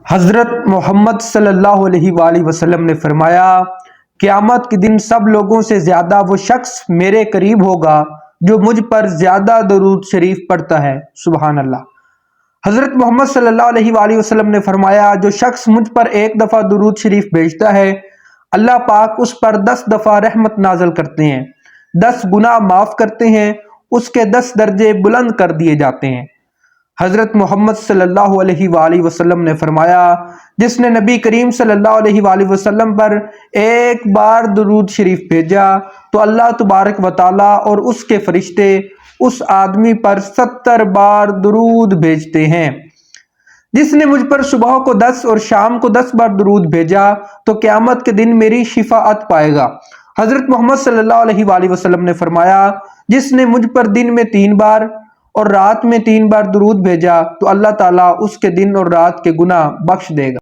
حضرت محمد صلی اللہ علیہ وآلہ وسلم نے فرمایا، قیامت کے دن سب لوگوں سے زیادہ وہ شخص میرے قریب ہوگا جو مجھ پر زیادہ درود شریف پڑھتا ہے۔ سبحان اللہ۔ حضرت محمد صلی اللہ علیہ وآلہ وسلم نے فرمایا، جو شخص مجھ پر ایک دفعہ درود شریف بھیجتا ہے، اللہ پاک اس پر 10 دفعہ رحمت نازل کرتے ہیں، 10 گناہ معاف کرتے ہیں، اس کے 10 درجے بلند کر دیے جاتے ہیں۔ حضرت محمد صلی اللہ علیہ وآلہ وسلم نے فرمایا، جس نے نبی کریم صلی اللہ علیہ وآلہ وسلم پر ایک بار درود شریف بھیجا تو اللہ تبارک و تعالی اور اس کے فرشتے اس آدمی پر 70 بار درود بھیجتے ہیں۔ جس نے مجھ پر صبح کو 10 اور شام کو 10 بار درود بھیجا تو قیامت کے دن میری شفاعت پائے گا۔ حضرت محمد صلی اللہ علیہ وآلہ وسلم نے فرمایا، جس نے مجھ پر دن میں 3 بار اور رات میں 3 بار درود بھیجا تو اللہ تعالیٰ اس کے دن اور رات کے گناہ بخش دے گا۔